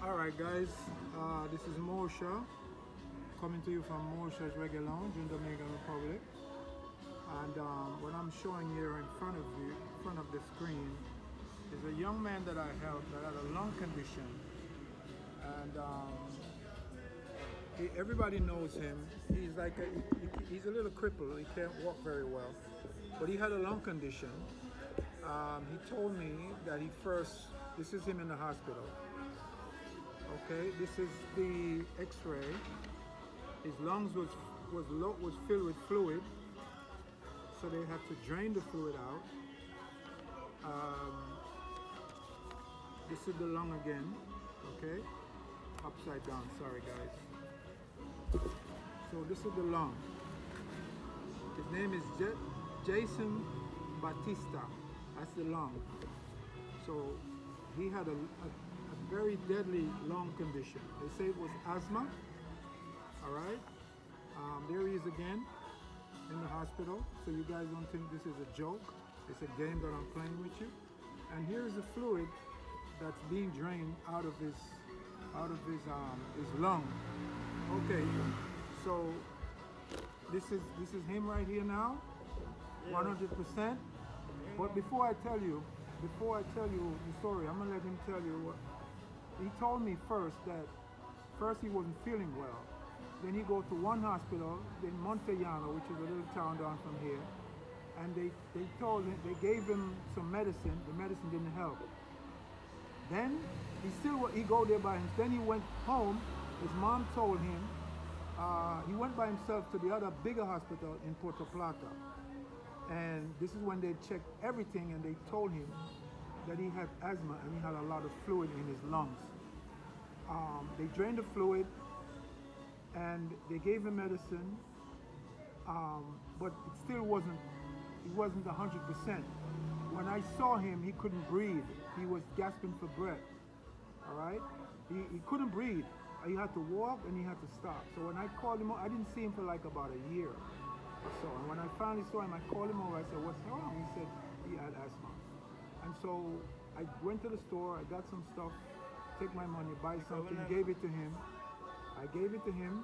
Alright guys, this is Mosha, coming to you from Mosha's Reggae Lounge in Dominican Republic. And what I'm showing here in front of you, in front of the screen, is a young man that I helped that had a lung condition. And everybody knows him. He's like he's a little crippled. He can't walk very well, but he had a lung condition. He told me that this is him in the hospital. Okay, this is the X-ray. His lungs was filled with fluid, so they had to drain the fluid out. This is the lung again. Okay, upside down. Sorry, guys. So this is the lung. His name is Jason Batista. That's the lung. So he had a very deadly lung condition. They say it was asthma. All right. There he is again in the hospital. So you guys don't think this is a joke. It's a game that I'm playing with you. And here's the fluid that's being drained out of his lung. Okay. So this is him right here now, 100%. But before I tell you the story, I'm gonna let him tell you what he told me first. That first he wasn't feeling well. Then he go to one hospital in Montellano, which is a little town down from here, and they they gave him some medicine. The medicine didn't help. Then he go there by himself. Then he went home. His mom told him he went by himself to the other bigger hospital in Puerto Plata. And this is when they checked everything, and they told him that he had asthma and he had a lot of fluid in his lungs. They drained the fluid and they gave him medicine, but it still wasn't 100%. When I saw him, he couldn't breathe. He was gasping for breath. All right, he couldn't breathe. He had to walk and he had to stop. So when I called him, I didn't see him for like about a year. So and when I finally saw him, I called him over. I said, "What's wrong?" He said he had asthma. And so I went to the store. I got some stuff, take my money, buy something, gave it to him. I gave it to him,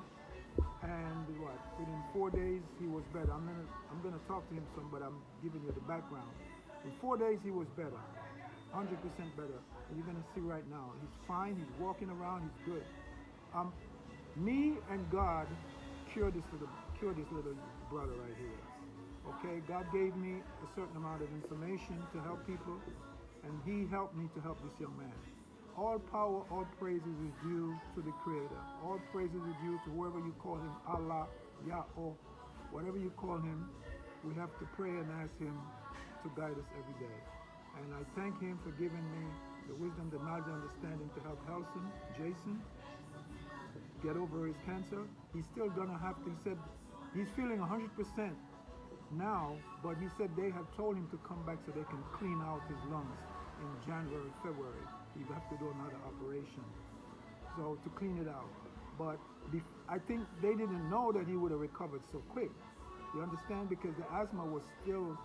and within 4 days he was better. I'm gonna talk to him some, but I'm giving you the background. In 4 days he was better, 100% better. And you're gonna see right now. He's fine. He's walking around. He's good. Me and God cured this little brother right here. Okay, God gave me a certain amount of information to help people, and He helped me to help this young man. All power, all praises is due to the Creator. All praises is due to whoever you call Him, Allah, Yahweh, whatever you call Him. We have to pray and ask Him to guide us every day. And I thank Him for giving me the wisdom, the knowledge, and understanding to help Jason get over his cancer. He's still gonna have to, he said, he's feeling 100% now, but he said they have told him to come back so they can clean out his lungs in January, February. You have to do another operation, so to clean it out. But I think they didn't know that he would have recovered so quick. You understand? Because the asthma was still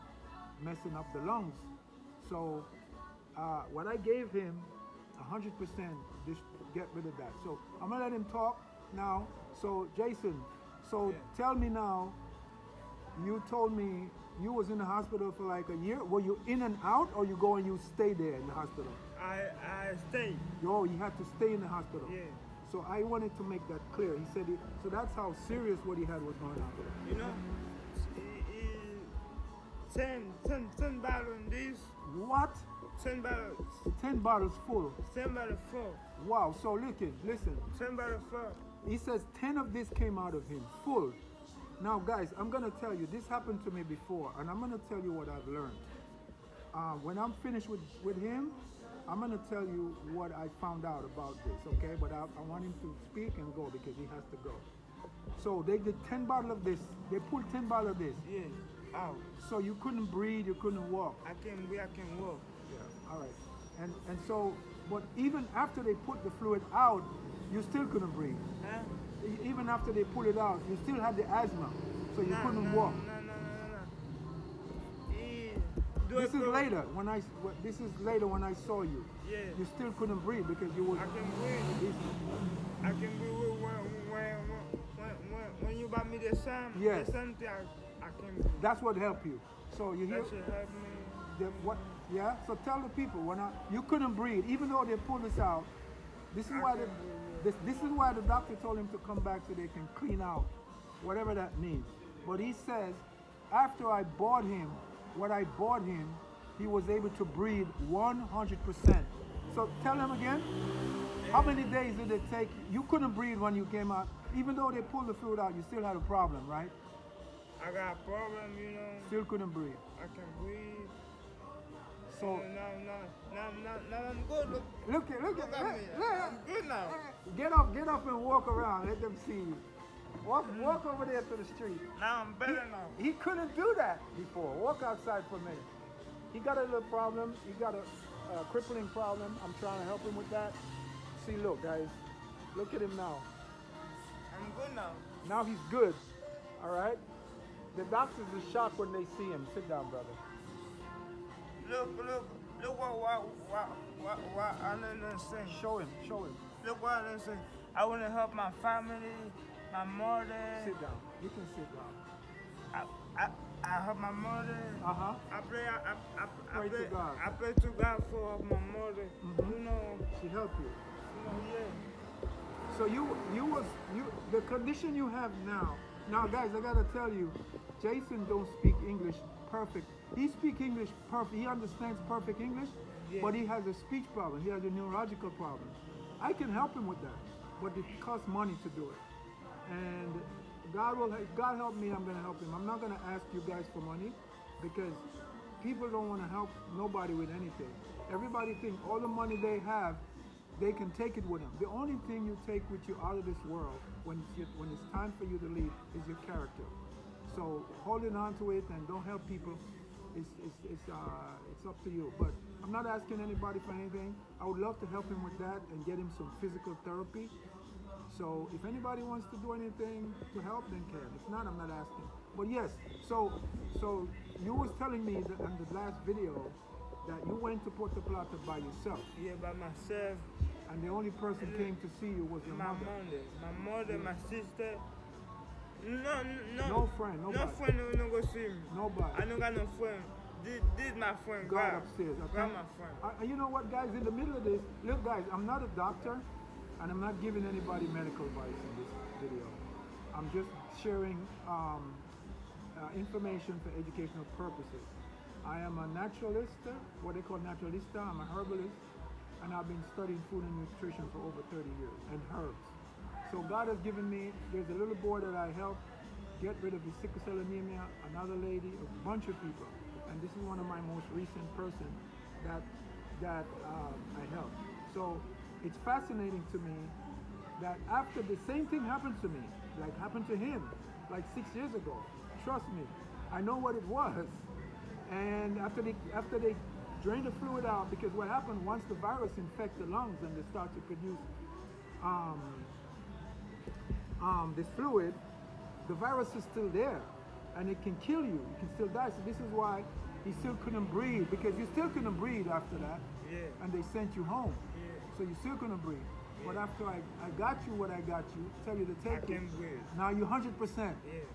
messing up the lungs. So what I gave him, 100%, just get rid of that. So I'm gonna let him talk now. So Jason, tell me now, you told me you was in the hospital for like a year. Were you in and out, or you go and you stay there in the hospital? I stayed. Oh, you had to stay in the hospital. Yeah. So I wanted to make that clear. He said so that's how serious what he had was going on. You know, 10 bottles in this. What? 10 bottles. 10 bottles full. 10 bottles full. Wow. So listen. 10 bottles full. He says 10 of this came out of him, full. Now, guys, I'm going to tell you, this happened to me before, and I'm going to tell you what I've learned. When I'm finished with him, I'm going to tell you what I found out about this, okay? But I want him to speak and go because he has to go. So they did 10 bottles of this. They pulled 10 bottles of this. Yeah, out. So you couldn't breathe, you couldn't walk. I can walk. Yeah, all right. And so, but even after they put the fluid out, you still couldn't breathe. Huh? Even after they pulled it out, you still had the asthma, so you couldn't walk. No. This is later when this is later when I saw you. Yeah. You still couldn't breathe because you was. I can breathe. I can breathe when you bought me the sun. Yes. The sun thing, I can breathe. That's what helped you. So you hear That should help me. what? Yeah. So tell the people you couldn't breathe, even though they pulled this out. This is why this is why the doctor told him to come back so they can clean out whatever that means. But he says after I bought him, he was able to breathe 100%. So tell him again. How many days did it take? You couldn't breathe when you came out. Even though they pulled the fluid out, you still had a problem, right? I got a problem, you know. Still couldn't breathe. I can breathe. So now I'm good. look at me. I'm good now. Get up and walk around. Let them see you. Walk over there to the street. Now I'm better now. He couldn't do that before. Walk outside for a minute. He got a little problem. He got a crippling problem. I'm trying to help him with that. See, look, guys. Look at him now. I'm good now. Now he's good. All right? The doctors are shocked when they see him. Sit down, brother. Look what I don't say. Show him. Look what I don't say. I want to help my family, my mother. Sit down. You can sit down. I help my mother. Uh-huh. I Pray to God. I pray to God for my mother. Mm-hmm. You know. She helped you. Yeah. So the condition you have now. Now, guys, I gotta tell you, Jason don't speak English perfect. He speaks English perfect. He understands perfect English, yeah. But he has a speech problem. He has a neurological problem. I can help him with that, but it costs money to do it. And if God help me, I'm gonna help him. I'm not gonna ask you guys for money because people don't want to help nobody with anything. Everybody thinks all the money they have, they can take it with them. The only thing you take with you out of this world when it's time for you to leave is your character. So holding on to it and don't help people, it's up to you. But I'm not asking anybody for anything. I would love to help him with that and get him some physical therapy. So if anybody wants to do anything to help, then can. If not, I'm not asking. But yes, so you was telling me that in the last video that you went to Puerto Plata by yourself. Yeah, by myself. And the only person came to see you was your mother. My mother, my sister. No friend, nobody. No friend no go see me. Nobody. I don't got no friend. This my friend, God upstairs. Okay? God my friend. You know what, guys? In the middle of this, look, guys, I'm not a doctor, and I'm not giving anybody medical advice in this video. I'm just sharing information for educational purposes. I am a naturalista, what they call naturalista. I'm a herbalist, and I've been studying food and nutrition for over 30 years, and herbs. So God has given me, there's a little boy that I helped get rid of his sickle cell anemia, another lady, a bunch of people. And this is one of my most recent person that I helped. So it's fascinating to me that after the same thing happened to me, like happened to him, like 6 years ago. Trust me, I know what it was. And after they drain the fluid out, because what happened once the virus infects the lungs and they start to produce this fluid, the virus is still there and it can kill you. You can still die. So this is why he still couldn't breathe, because you still couldn't breathe after that. Yeah. And they sent you home. Yeah. So you still couldn't breathe. Yeah. But after I got you what I got you, tell you to take it. I can breathe. Now you're 100%. Yeah.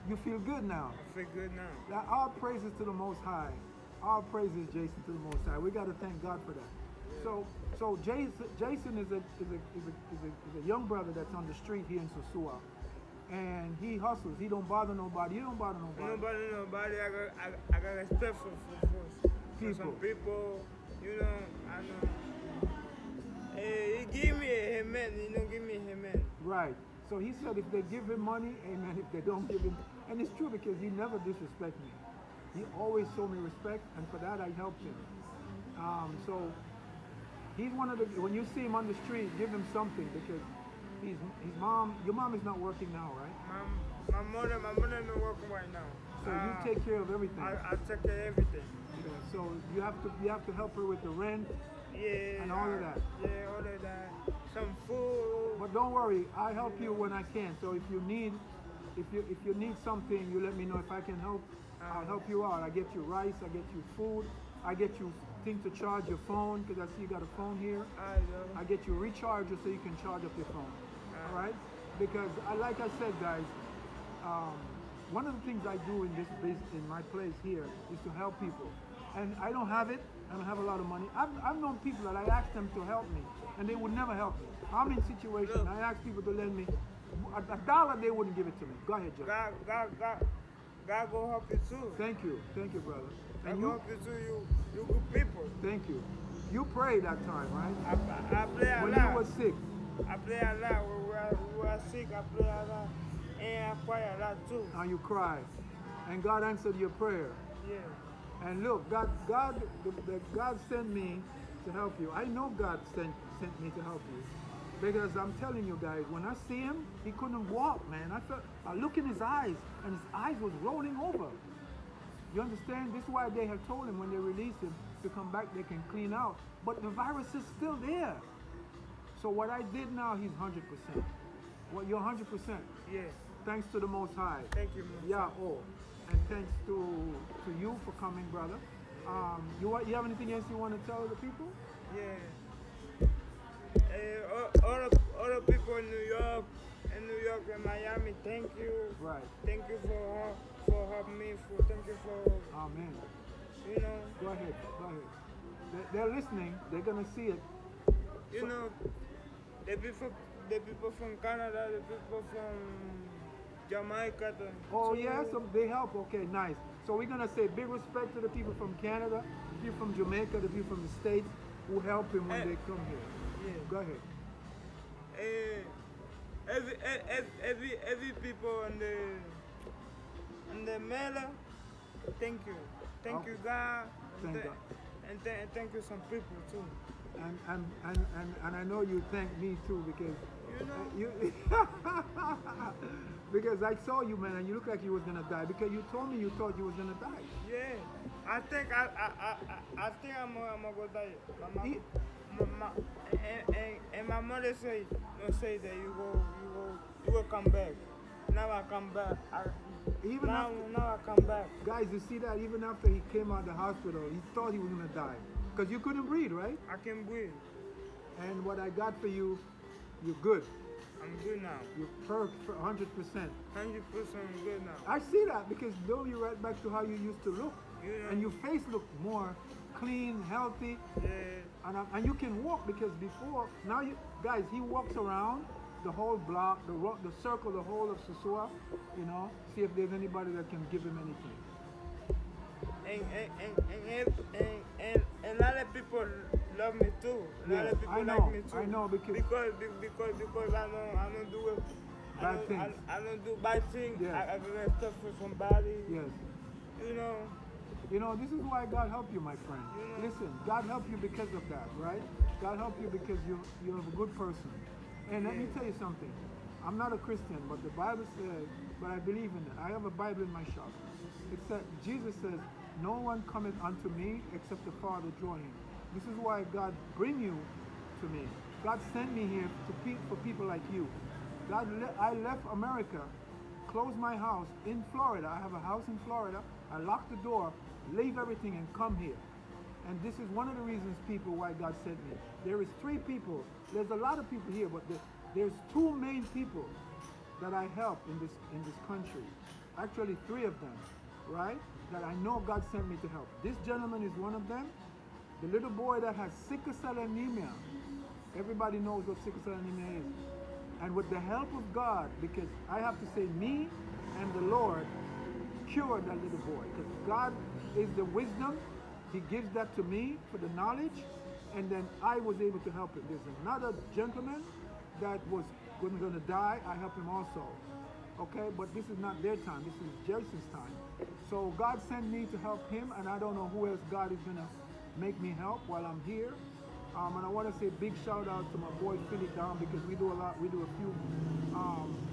You feel good now. I feel good now. That all praises to the Most High. All praises, Jason, to the Most High. We got to thank God for that. Yeah. So Jason is a young brother that's on the street here in Sosua, and he hustles. He don't bother nobody. You don't bother nobody. Nobody. I got respect for some people. You know, I know. Hey, he give me a amen. You know, give me a amen. Right. So he said if they give him money, amen. If they don't give him, and it's true because he never disrespect me. He always showed me respect, and for that I helped him. So he's one of the. When you see him on the street, give him something, because his mom. Your mom is not working now, right? My mother not working right now. So you take care of everything. I take care of everything. Yeah, so you have to help her with the rent. Yeah. And all of that. Yeah, all of that. Some food. But don't worry, I help you when I can. So if you need something, you let me know. If I can help, I'll help you out. I get you rice, I get you food, I get you things to charge your phone, because I see you got a phone here. I get you a recharger so you can charge up your phone. All right? Because like I said, guys, one of the things I do in my place here is to help people. And I don't have it. I don't have a lot of money. I've known people that I asked them to help me, and they would never help me. I'm in situations I ask people to lend me $1, they wouldn't give it to me. Go ahead, Joe. God will help you too. Thank you, brother. And God will help you too. You good people. Thank you. You prayed that time, right? I play a lot. When you were sick. I play a lot. When we were sick, I play a lot. And I cry a lot too. And you cried. And God answered your prayer. Yeah. And look, God sent me to help you. I know God sent me to help you. Because I'm telling you guys, when I see him, he couldn't walk, man. I look in his eyes, and his eyes was rolling over. You understand? This is why they had told him when they released him to come back, they can clean out. But the virus is still there. So what I did now, he's 100%. Well, you're 100%. Yeah. Thanks to the Most High. Thank you, Mosha. Yeah, and thanks to you for coming, brother. You have anything else you want to tell the people? Yeah. All the people in New York and Miami, thank you. Right. Thank you for helping me. Thank you for. Amen. You know. Go ahead. They're listening. They're gonna see it. You know, the people from Canada, the people from Jamaica. Oh yeah, so they help. Okay, nice. So we're gonna say big respect to the people from Canada, the people from Jamaica, the people from the States who help him when they come here. Yeah. Go ahead. Every people on the mailer, thank you. Thank you, God. Thank God. And thank you some people too. And I know you thank me too, because you because I saw you, man, and you look like you was gonna die, because you told me you thought you was gonna die. Yeah, I think I'm gonna go die. And my mother say that you will come back. Now I come back. Now I come back. Guys, you see that even after he came out of the hospital, he thought he was gonna die, because you couldn't breathe, right? I can breathe. And what I got for you, you're good. I'm good now. You're perfect for 100%. 100% good now. I see that, because though you're right back to how you used to look, and your face looked more clean, healthy, and you can walk, because before, now you guys, he walks around the whole block, the circle, the whole of Sosua, you know, see if there's anybody that can give him anything. And a lot of people love me too. A lot of people like me too. I know, because I don't do it. Bad things. I don't do bad things. Yes. I get stuff from somebody. Yes. You know. You know, this is why God helped you, my friend. You know. Listen, God helped you because of that, right? God helped you because you're a good person. And let me tell you something. I'm not a Christian, but the Bible says, but I believe in it. I have a Bible in my shop. It said, Jesus says, no one cometh unto me except the Father draw him. This is why God bring you to me. God sent me here for people like you. I left America, closed my house in Florida. I have a house in Florida. I locked the door, leave everything, and come here. And this is one of the reasons, people, why God sent me. There is 3 people. There's a lot of people here, but there's 2 main people that I help in this country. Actually, 3 of them, right? That I know God sent me to help. This gentleman is one of them. The little boy that has sickle cell anemia. Everybody knows what sickle cell anemia is. And with the help of God, because I have to say, me and the Lord cured that little boy. Because God is the wisdom. He gives that to me for the knowledge, and then I was able to help him. There's another gentleman that was going to die. I helped him also. Okay, but this is not their time. This is Jason's time. So God sent me to help him, and I don't know who else God is going to make me help while I'm here. And I want to say a big shout out to my boy Philly Down, because we do a few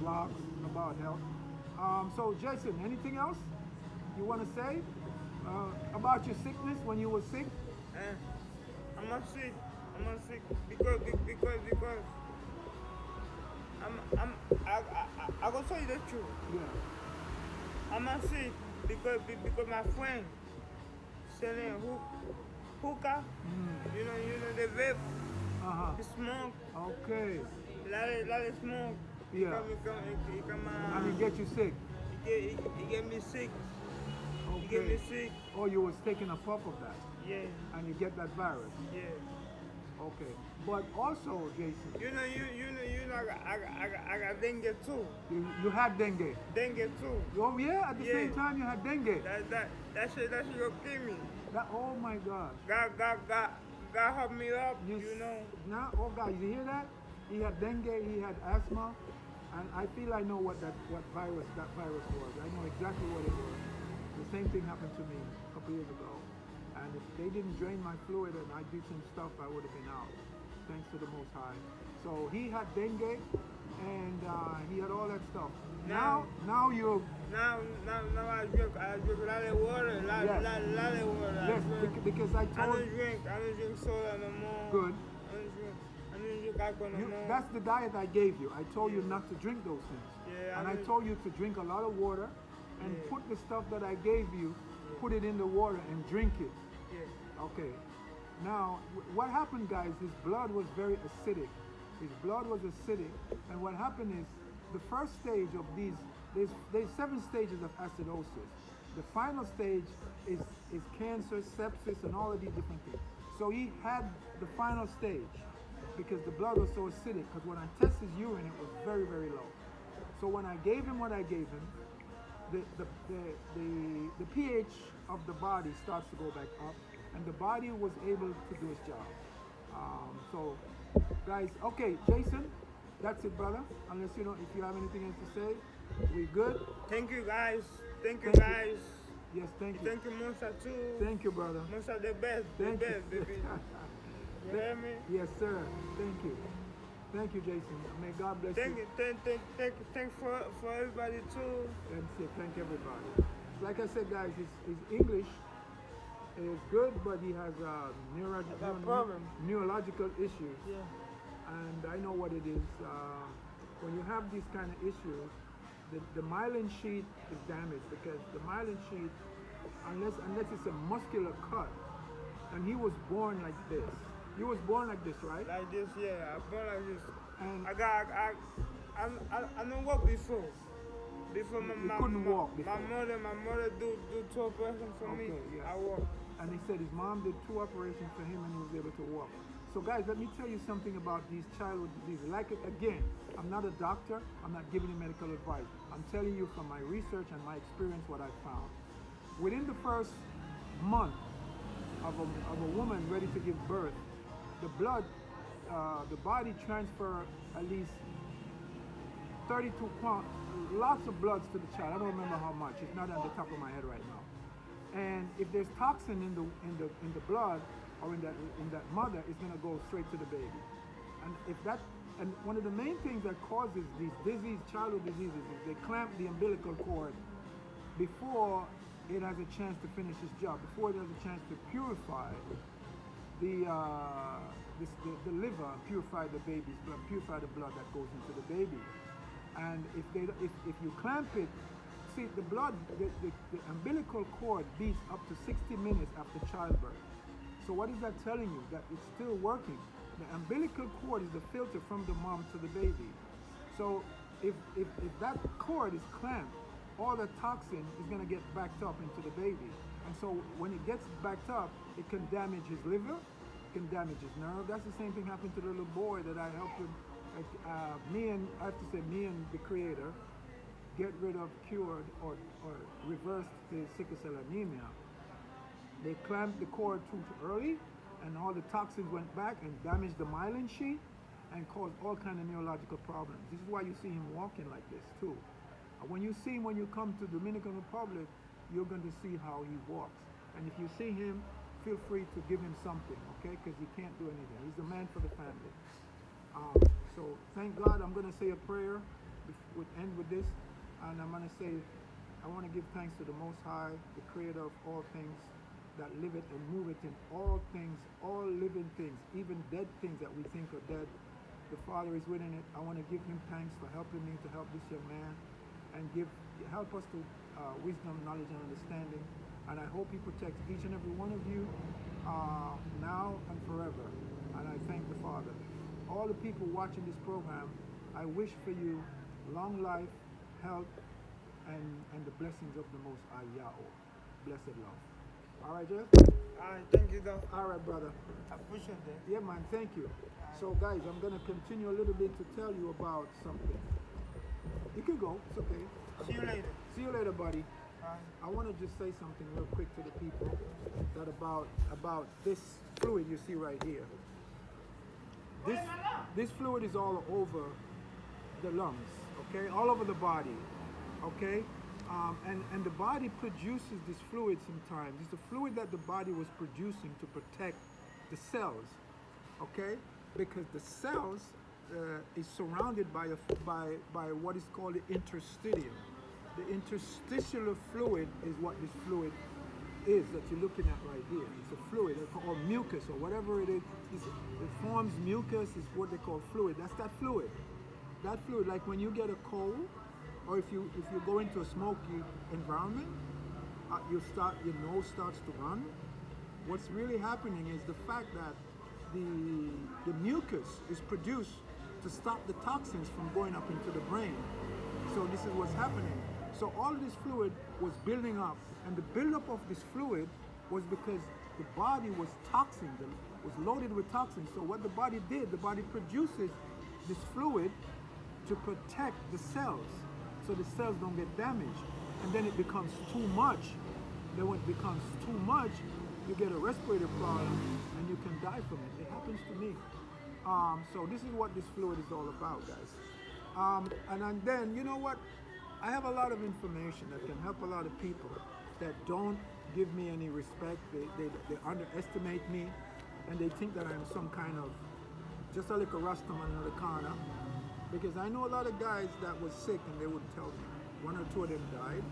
vlogs about health. So Jason, anything else you want to say about your sickness when you were sick? I'm not sick. I'm not sick because I gonna tell you the truth. Yeah. I'm not sick because my friend selling hookah. You know the vape, Uh-huh. the smoke, Okay. lot of smoke. Yeah. It come And it get you sick. it get me sick. It get Okay. me sick. Or you was taking a puff of that Yeah, and you get that virus. yeah. Okay. But also, Jason, You know, I got dengue too. you had dengue. Dengue too. Oh yeah, at the Yeah. same time you had dengue. That shit gonna kill me. Oh my God. God help me up, you know. Now, oh guys, you hear that? He had dengue, he had asthma, and I feel I know what virus that virus was. I know exactly what it was. The same thing happened to me a couple years ago. And if they didn't drain my fluid and I did some stuff, I would have been out. Thanks to the Most High. So he had dengue, and he had all that stuff. Now you. Now I drink a lot of water, lot of water. Yes, because I told. I don't drink soda no more. Good. I don't drink alcohol no more. That's the diet I gave you. I told you not to drink those things. Yeah, and I told you to drink a lot of water and put the stuff that I gave you, put it in the water and drink it. Yeah. Okay. Now, what happened, guys, his blood was very acidic. His blood was acidic, and what happened is, the first stage of there's 7 stages of acidosis. The final stage is cancer, sepsis, and all of these different things. So he had the final stage because the blood was so acidic, because when I tested his urine, it was very, very low. So when I gave him what I gave him, the pH of the body starts to go back up, and the body was able to do its job. So, guys, okay, Jason, that's it, brother. Unless if you have anything else to say, we good. Thank you, guys. Thank you, Thank you. guys. Yes, thank you. Thank you, Mosha, too. Thank you, brother. Mosha, the best, Thank you. baby. You hear me? Yes, sir. Thank you. Thank you, Jason. May God bless Thank you. Thank for everybody too. And say thank everybody. Like I said, guys, his English is good, but he has neurological issues. Yeah. And I know what it is. When you have these kind of issues, the myelin sheath is damaged, because the myelin sheath, unless it's a muscular cut, and he was born like this. You was born like this, right? Like this, yeah. I born like this. And I don't walk before. Before you couldn't walk before. My mother do 2 operations for me. Yes. I walk. And he said his mom did 2 operations for him, and he was able to walk. So guys, let me tell you something about these childhood diseases. Again, I'm not a doctor. I'm not giving you medical advice. I'm telling you from my research and my experience what I found. Within the first month of a woman ready to give birth, the blood, the body transfer at least 32 pounds, lots of bloods to the child. I don't remember how much. It's not on the top of my head right now. And if there's toxin in the blood or in that mother, it's gonna go straight to the baby. And one of the main things that causes these childhood diseases is they clamp the umbilical cord before it has a chance to finish its job, before it has a chance to purify the liver, purify the baby's blood, purify the blood that goes into the baby. And if you clamp it, see the blood, the umbilical cord beats up to 60 minutes after childbirth. So what is that telling you? That it's still working. The umbilical cord is the filter from the mom to the baby. So if that cord is clamped, all the toxin is going to get backed up into the baby. And so when it gets backed up, it can damage his liver, it can damage his nerve. That's the same thing happened to the little boy that I helped him. Me and the creator get rid of, cured, or reversed his sickle cell anemia. They clamped the cord too early, and all the toxins went back and damaged the myelin sheath and caused all kind of neurological problems. This is why you see him walking like this too. When you see him, when you come to Dominican Republic, you're going to see how he walks. And if you see him, feel free to give him something, okay? Because he can't do anything. He's the man for the family. So thank God. I'm going to say a prayer. We'll end with this. And I'm going to say, I want to give thanks to the Most High, the creator of all things, that live it and move it in all things, all living things, even dead things that we think are dead. The Father is within it. I want to give him thanks for helping me to help this young man, and help us to wisdom, knowledge, and understanding. And I hope He protects each and every one of you now and forever. And I thank the Father. All the people watching this program, I wish for you long life, health, and the blessings of the Most High Yahweh. Blessed love. All right, Jeff? Alright, thank you, though. All right, brother. I appreciate that. Yeah, man, thank you. So, guys, I'm going to continue a little bit to tell you about something. You can go. It's okay. See you later. See you later, buddy. Alright. I want to just say something real quick to the people that about this fluid you see right here. This fluid is all over the lungs, okay, all over the body, okay, and the body produces this fluid sometimes. It's the fluid that the body was producing to protect the cells, okay, because the cells is surrounded by what is called the interstitium. The interstitial fluid is what this fluid is that you're looking at right here. It's a fluid, or mucus, or whatever it is. It forms mucus, is what they call fluid. That's that fluid. That fluid, like when you get a cold, or if you go into a smoky environment, your nose starts to run. What's really happening is the fact that the mucus is produced to stop the toxins from going up into the brain. So this is what's happening. So all this fluid was building up, and the buildup of this fluid was because the body was toxin, was loaded with toxins. So what the body did, the body produces this fluid to protect the cells, so the cells don't get damaged. And then it becomes too much. Then when it becomes too much, you get a respiratory problem and you can die from it. It happens to me. So this is what this fluid is all about, guys. And then, you know what? I have a lot of information that can help a lot of people that don't give me any respect. They underestimate me, and they think that I'm some kind of, just a little Rastaman in the corner. Because I know a lot of guys that was sick and they wouldn't tell me. One or two of them died.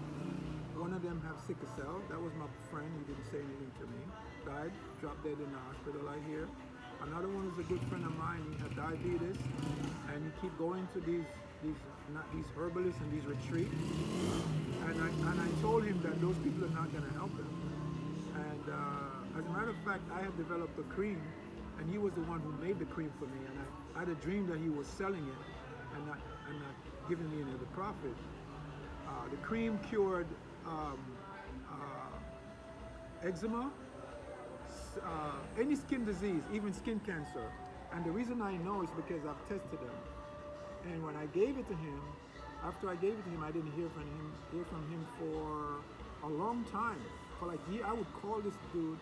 One of them have sickle cell. That was my friend. He didn't say anything to me. Died, dropped dead in the hospital I hear. Another one is a good friend of mine. He had diabetes, and he keep going to these herbalists and these retreats. And I told him that those people are not going to help him. And as a matter of fact, I had developed a cream, and he was the one who made the cream for me. And I had a dream that he was selling it and not giving me any of the profit. The cream cured eczema, any skin disease, even skin cancer. And the reason I know is because I've tested them. And when I gave it to him, after I gave it to him, I didn't hear from him for a long time. For like a year, I would call this dude,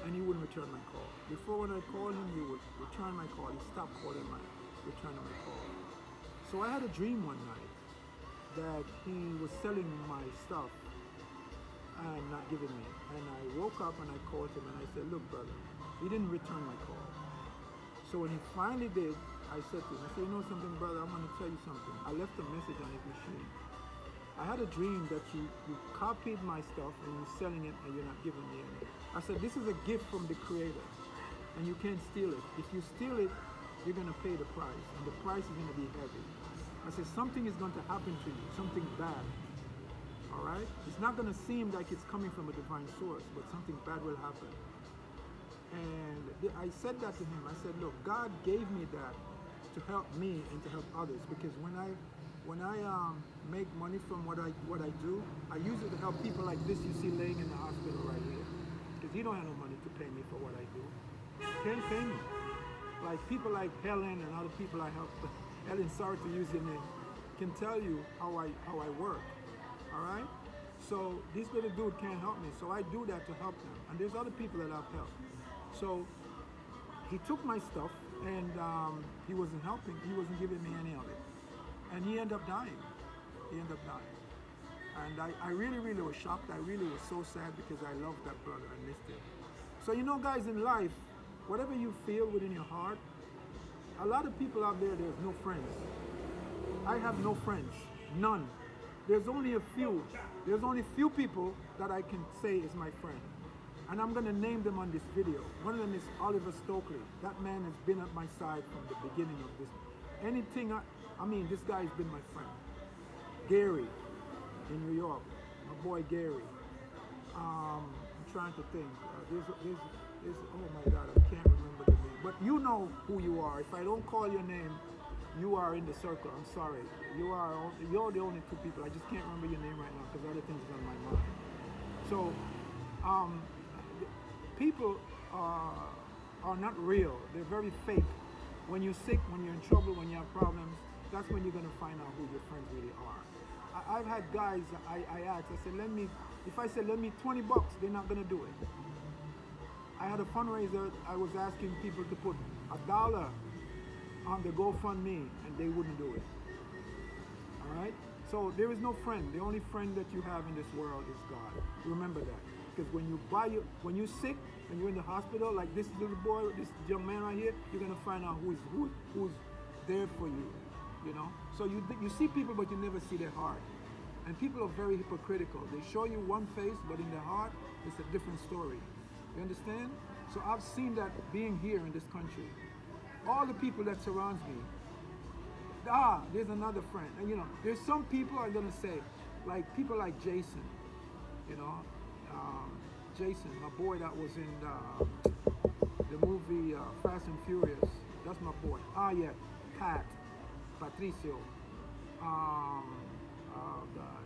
and he wouldn't return my call. Before, when I called him, he would return my call. He stopped returning my call. So I had a dream one night that he was selling my stuff and not giving me. And I woke up and I called him and I said, look, brother, he didn't return my call. So when he finally did, I said to him, I said, you know something, brother, I'm going to tell you something. I left a message on his machine. I had a dream that you copied my stuff and you're selling it and you're not giving me any. I said, this is a gift from the Creator and you can't steal it. If you steal it, you're going to pay the price, and the price is going to be heavy. I said, something is going to happen to you, something bad. All right? It's not going to seem like it's coming from a divine source, but something bad will happen. And I said that to him. I said, look, God gave me that to help me and to help others, because when I make money from what I do, I use it to help people like this you see laying in the hospital right here, because he don't have no money to pay me for what I do. Can't pay me. Like people like Helen and other people I help. Helen, sorry to use your name, can tell you how I work. All right. So this little dude can't help me, so I do that to help them. And there's other people that I've helped. So he took my stuff and he wasn't helping. He wasn't giving me any of it. And he ended up dying. And I really, really was shocked. I really was so sad because I loved that brother. I missed him. So you know, guys, in life, whatever you feel within your heart, a lot of people out there, there's no friends. I have no friends. None. There's only a few. There's only few people that I can say is my friend. And I'm going to name them on this video. One of them is Oliver Stokely. That man has been at my side from the beginning of this. Anything, I mean, this guy has been my friend. Gary in New York, my boy Gary. I'm trying to think. Oh my God, I can't remember the name. But you know who you are. If I don't call your name, you are in the circle. I'm sorry. You're the only two people. I just can't remember your name right now because other things are on my mind. So, um, people are not real. They're very fake. When you're sick, when you're in trouble, when you have problems, that's when you're gonna find out who your friends really are. I've had guys I asked. I said, if I said lend me $20, they're not gonna do it. I had a fundraiser. I was asking people to put $1 on the GoFundMe, and they wouldn't do it. All right. So there is no friend. The only friend that you have in this world is God. Remember that. Because when you're sick and you're in the hospital, like this little boy, this young man right here, you're gonna find out who's there for you. You know. So you see people, but you never see their heart. And people are very hypocritical. They show you one face, but in their heart, it's a different story. You understand? So I've seen that being here in this country. All the people that surrounds me, there's another friend. And you know, there's some people I'm gonna say, like people like Jason, you know, Jason, my boy that was in the movie Fast and Furious. That's my boy. Yeah, Patricio. Oh God,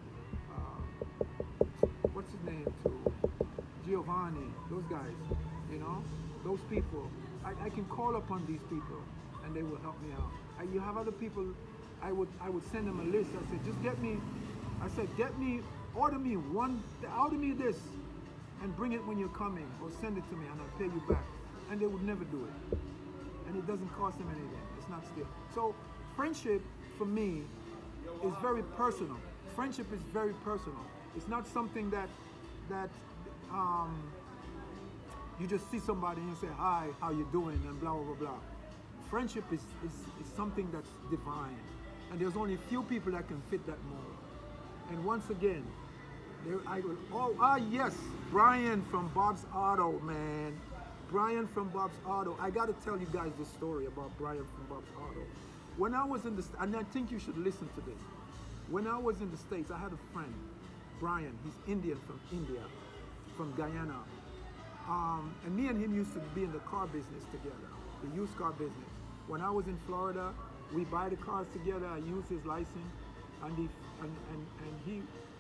what's his name too? Giovanni. Those guys, you know, those people. I can call upon these people, and they will help me out. You have other people. I would send them a list. I said, just get me. I said, order me this, and bring it when you're coming, or send it to me, and I'll pay you back. And they would never do it. And it doesn't cost them anything. It's not steal. So friendship for me is very personal. Friendship is very personal. It's not something that you just see somebody and you say, hi, how you doing, and blah, blah, blah. Friendship is something that's divine. And there's only a few people that can fit that mold. And once again, yes, Brian from Bob's Auto, man. Brian from Bob's Auto. I got to tell you guys this story about Brian from Bob's Auto. When I was in and I think you should listen to this. When I was in the States, I had a friend, Brian. He's Indian from India, from Guyana. And me and him used to be in the car business together, the used car business. When I was in Florida, we buy the cars together. I use his license, and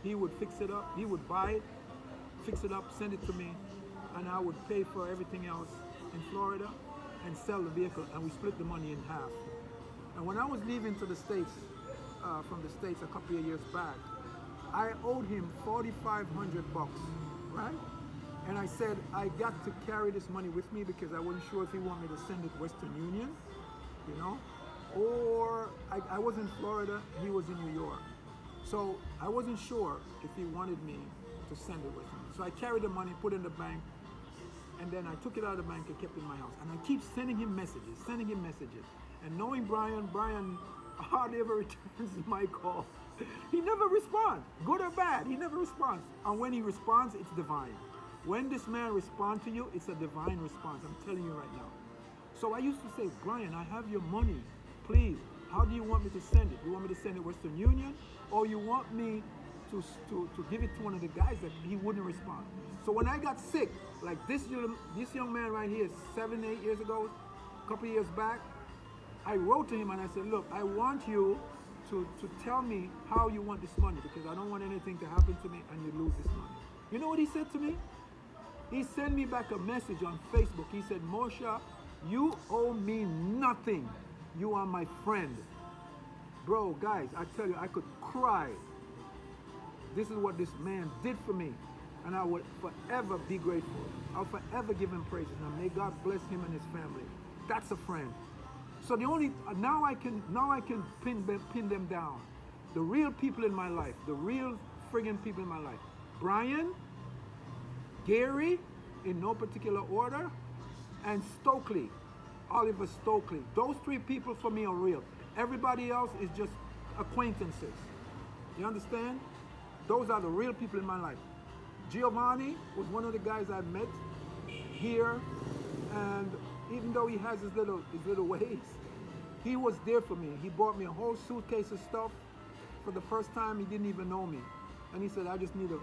he would fix it up. He would buy it, fix it up, send it to me, and I would pay for everything else in Florida and sell the vehicle, and we split the money in half. And when I was leaving to the States, from the States a couple of years back, I owed him $4,500, right? And I said, I got to carry this money with me because I wasn't sure if he wanted me to send it Western Union, you know, or I was in Florida, he was in New York. So I wasn't sure if he wanted me to send it Western Union. So I carried the money, put it in the bank, and then I took it out of the bank and kept it in my house. And I keep sending him messages. And knowing Brian hardly ever returns my call. He never responds, good or bad, he never responds. And when he responds, it's divine. When this man responds to you, it's a divine response. I'm telling you right now. So I used to say, Brian, I have your money. Please, how do you want me to send it? You want me to send it Western Union? Or you want me to give it to one of the guys that he wouldn't respond? So when I got sick, like this young man right here, 7, 8 years ago, a couple years back, I wrote to him and I said, look, I want you to tell me how you want this money because I don't want anything to happen to me and you lose this money. You know what he said to me? He sent me back a message on Facebook. He said, Mosha, you owe me nothing. You are my friend. Bro, guys, I tell you, I could cry. This is what this man did for me. And I will forever be grateful. I'll forever give him praises. Now may God bless him and his family. That's a friend. So now I can pin them down. The real people in my life, the real friggin' people in my life. Brian, Gary, in no particular order, and Stokely, Oliver Stokely. Those 3 people for me are real. Everybody else is just acquaintances. You understand? Those are the real people in my life. Giovanni was one of the guys I met here, and even though he has his little ways, he was there for me. He bought me a whole suitcase of stuff. For the first time, he didn't even know me. And he said, I just need a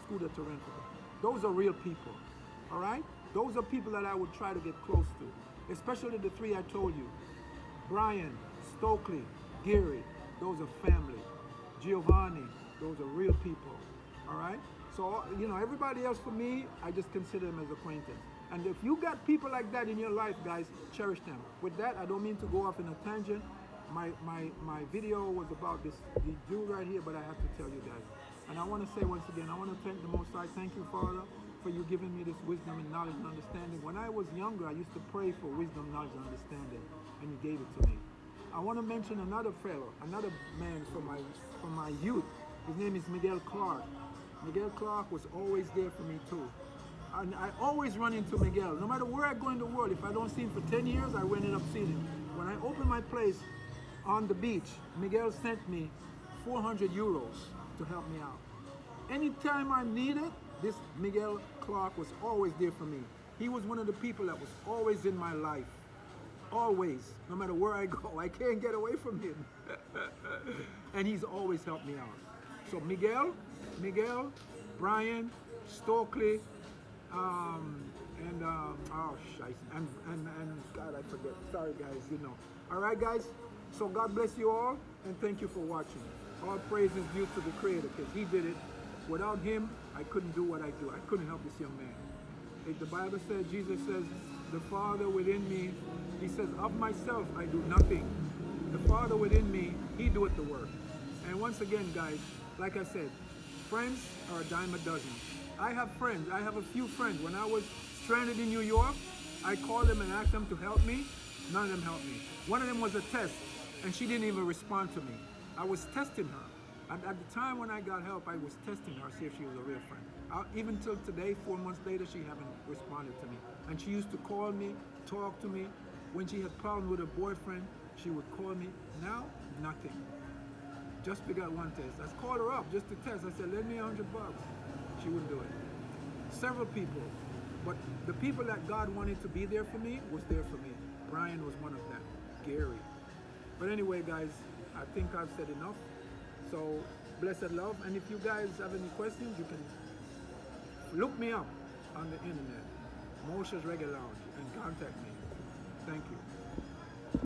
scooter to rent for him. Those are real people. All right? Those are people that I would try to get close to, especially the three I told you. Brian, Stokely, Gary, those are family. Giovanni, those are real people. All right? So, you know, everybody else for me, I just consider them as acquaintance. And if you got people like that in your life, guys, cherish them. With that, I don't mean to go off in a tangent. My video was about this the dude right here, but I have to tell you guys. And I want to say once again, I want to thank the Most High. Thank you, Father, for you giving me this wisdom and knowledge and understanding. When I was younger, I used to pray for wisdom, knowledge, and understanding, and you gave it to me. I want to mention another fellow, another man from my youth. His name is Miguel Clark. Miguel Clark was always there for me too. And I always run into Miguel. No matter where I go in the world, if I don't see him for 10 years, I ended up seeing him. When I opened my place on the beach, Miguel sent me 400 euros to help me out. Anytime I needed, this Miguel Clark was always there for me. He was one of the people that was always in my life. Always, no matter where I go, I can't get away from him. And he's always helped me out. So Miguel, Brian, Stokely, and God, I forget. Sorry, guys, you know. All right, guys. So God bless you all, and thank you for watching. All praise is due to the Creator, because He did it. Without Him, I couldn't do what I do. I couldn't help this young man. If the Bible says, Jesus says, the Father within me, He says, of myself I do nothing. The Father within me, He doeth the work. And once again, guys, like I said, friends are a dime a dozen. I have friends. I have a few friends. When I was stranded in New York, I called them and asked them to help me. None of them helped me. One of them was a test, and she didn't even respond to me. I was testing her. At the time when I got help, I was testing her, see if she was a real friend. Even till today, 4 months later, she haven't responded to me. And she used to call me, talk to me. When she had problems with her boyfriend, she would call me. Now, nothing. Just got one test. I called her up just to test. I said, lend me $100. She wouldn't do it. Several people. But the people that God wanted to be there for me was there for me. Brian was one of them. Gary. But anyway, guys, I think I've said enough. So, blessed love. And if you guys have any questions, you can look me up on the internet. Mosha's Reggae Lounge, and contact me. Thank you.